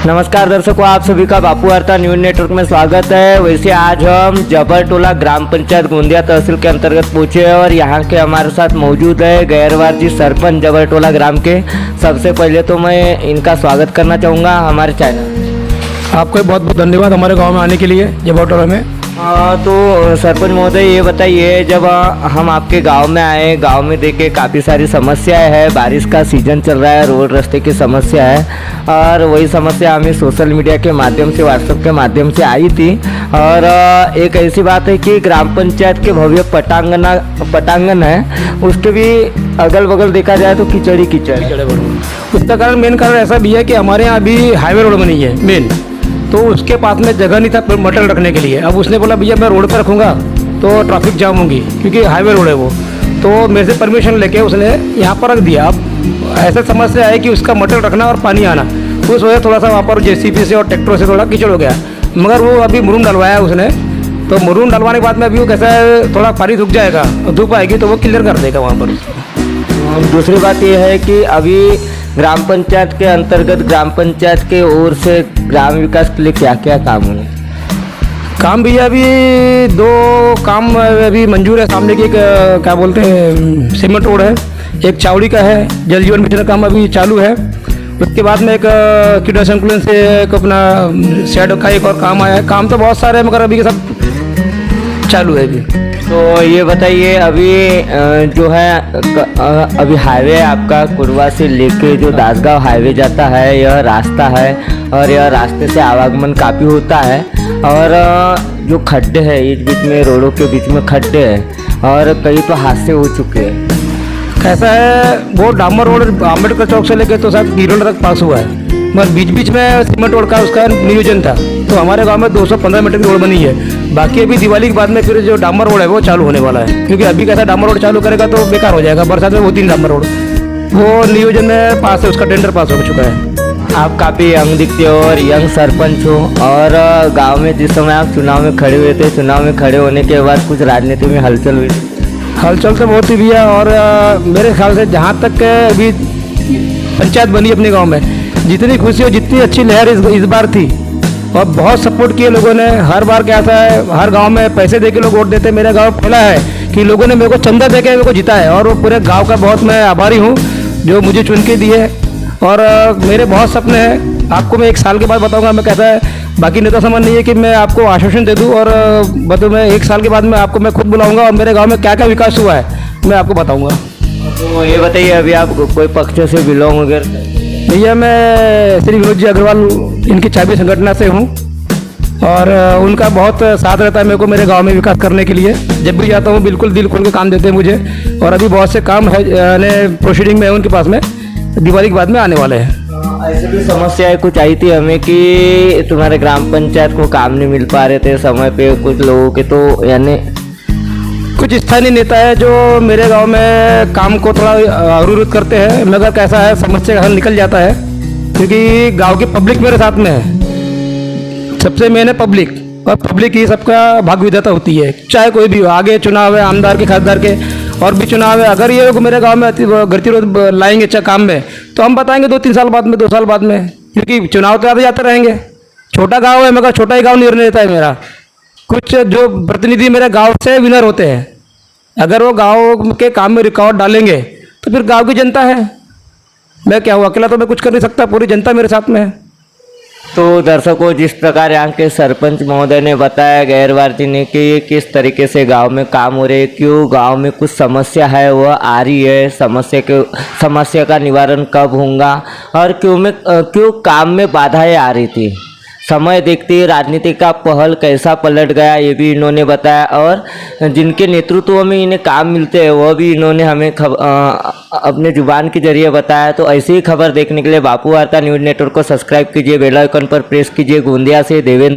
नमस्कार दर्शकों, आप सभी का बापू वार्ता न्यूज नेटवर्क में स्वागत है। वैसे आज हम जबरटोला ग्राम पंचायत गोंदिया तहसील के अंतर्गत पहुंचे हैं और यहाँ के हमारे साथ मौजूद है गैरवार जी, सरपंच जबरटोला ग्राम के। सबसे पहले तो मैं इनका स्वागत करना चाहूँगा हमारे चैनल। आपको बहुत बहुत धन्यवाद हमारे गांव में आने के लिए जबरटोला में। तो सरपंच महोदय ये बताइए, जब हम आपके गांव में आए, गांव में देखे काफ़ी सारी समस्याएं हैं, बारिश का सीजन चल रहा है, रोड रास्ते की समस्या है और वही समस्या हमें सोशल मीडिया के माध्यम से, व्हाट्सएप के माध्यम से आई थी। और एक ऐसी बात है कि ग्राम पंचायत के भव्य पटांगन है, उसके भी अगल बगल देखा जाए तो कीचड़ ही कीचड़ है। उसका कारण, मेन कारण ऐसा भी है कि हमारे यहाँ अभी हाईवे रोड बनी है मेन, तो उसके पास में जगह नहीं था मटल रखने के लिए। अब उसने बोला भैया मैं रोड पर रखूँगा तो ट्रैफिक जाम होगी, क्योंकि हाईवे रोड है वो। तो मेरे से परमिशन लेके उसने यहाँ पर रख दिया। अब ऐसा समस्या है कि उसका मटल रखना और पानी आना, उस वजह थोड़ा सा वहाँ पर जेसीबी से और ट्रैक्टर से थोड़ा कीचड़ हो गया। मगर वो अभी मुरूम डलवाया उसने, तो मुरूम डलवाने के बाद में अभी वो कैसा है, थोड़ा पानी सूख जाएगा और धूप आएगी तो वो क्लियर कर देगा वहाँ पर। दूसरी बात यह है कि अभी ग्राम पंचायत के अंतर्गत ग्राम पंचायत के ओर से ग्राम विकास के लिए क्या क्या काम हुए? काम भी अभी 2 काम अभी मंजूर है। सामने की एक क्या बोलते हैं सीमेंट रोड है, एक चावड़ी का है, जल जीवन मिशन का काम अभी चालू है। उसके बाद में एक कीड़ा संकुलन से एक अपना शेड का एक और काम आया है। काम तो बहुत सारे हैं मगर अभी के सब चालू है अभी। तो ये बताइए, अभी जो है अभी हाईवे आपका कुरवा से लेके जो दासगांव हाईवे जाता है, यह रास्ता है और यह रास्ते से आवागमन काफ़ी होता है। और जो खड्डे हैं, इस बीच में रोडों के बीच में खड्डे हैं और कई तो हादसे हो चुके हैं। कैसा है, वो डामर रोड अम्बेडकर चौक से लेके तो शायद गिरोड तक पास हुआ है, मगर बीच बीच में सीमेंट रोड का उसका नियोजन था। तो हमारे गांव में 215 मीटर की रोड बनी है। बाकी अभी दिवाली के बाद में फिर जो डामर रोड है वो चालू होने वाला है, क्योंकि अभी कैसा डामर रोड चालू करेगा तो बेकार हो जाएगा। बरसात में वो 3 डामर रोड वो नियोजन में पास है, उसका टेंडर पास हो चुका है। आप काफ़ी यंग दिखते हो और यंग सरपंच हो, और गांव में जिस समय आप चुनाव में खड़े हुए थे, चुनाव में खड़े होने के बाद कुछ राजनीति में हलचल हुई? हलचल तो बहुत ही भी है। और मेरे ख्याल से जहाँ तक अभी पंचायत बनी अपने गाँव में, जितनी खुशी और जितनी अच्छी लहर इस बार थी, और बहुत सपोर्ट किए लोगों ने। हर बार कैसा है, हर गांव में पैसे दे के लोग वोट देते हैं। मेरा गांव पहला है कि लोगों ने मेरे को चंदा दे के मेरे को जिताया है, और वो पूरे गांव का बहुत मैं आभारी हूँ जो मुझे चुन के दिए। और मेरे बहुत सपने हैं, आपको मैं 1 साल के बाद बताऊँगा मैं कैसा है। बाकी नेता समझ नहीं है कि मैं आपको आश्वासन दे दूँ, और मतलब मैं 1 साल के बाद में आपको मैं खुद बुलाऊँगा और मेरे गाँव में क्या क्या विकास हुआ है मैं आपको बताऊँगा। तो ये बताइए, अभी आप कोई पक्ष से बिलोंग वगैरह? भैया मैं श्री विनोद जी अग्रवाल इनकी चाबी संगठना से हूँ, और उनका बहुत साथ रहता है मेरे को मेरे गांव में विकास करने के लिए। जब भी जाता हूँ बिल्कुल दिल खोल के काम देते हैं मुझे, और अभी बहुत से काम है प्रोसीडिंग में है उनके पास में, दिवाली के बाद में आने वाले हैं। ऐसे भी समस्याएं कुछ आई थी हमें कि तुम्हारे ग्राम पंचायत को काम नहीं मिल पा रहे थे समय पे कुछ लोगों के, तो यानी कुछ स्थानीय नेता है जो मेरे गांव में काम को थोड़ा अनुरोध करते हैं, मगर कैसा है समस्या का हल निकल जाता है, क्योंकि गांव की पब्लिक मेरे साथ में है। सबसे मेन है पब्लिक, और पब्लिक ही सबका भाग विधाता होती है, चाहे कोई भी हो। आगे चुनाव है आमदार के, खासदार के, और भी चुनाव है। अगर ये लोग मेरे गाँव में गतिरोध लाएंगे अच्छा काम में, तो हम बताएंगे 2-3 साल बाद में, 2 साल बाद में, क्योंकि चुनाव तो आते जाते रहेंगे। छोटा गाँव है मगर छोटा ही गाँव निर्णय लेता है मेरा। कुछ जो प्रतिनिधि मेरे गांव से विनर होते हैं, अगर वो गांव के काम में रिकॉर्ड डालेंगे तो फिर गांव की जनता है। मैं क्या हूँ, अकेला तो मैं कुछ कर नहीं सकता, पूरी जनता मेरे साथ में है। तो दर्शकों, जिस प्रकार यहाँ के सरपंच महोदय ने बताया गैरवार जी ने कि किस तरीके से गांव में काम हो रहे, क्यों गांव में कुछ समस्या है वह आ रही है, समस्या का निवारण कब होगा, और क्यों काम में बाधाएं आ रही थी। समय देखते ही राजनीति का पहल कैसा पलट गया ये भी इन्होंने बताया, और जिनके नेतृत्व में इन्हें काम मिलते हैं वह भी इन्होंने हमें अपने जुबान के जरिए बताया। तो ऐसी ही खबर देखने के लिए बापू वार्ता न्यूज नेटवर्क को सब्सक्राइब कीजिए, बेल आइकन पर प्रेस कीजिए। गोंदिया से देवेंद्र।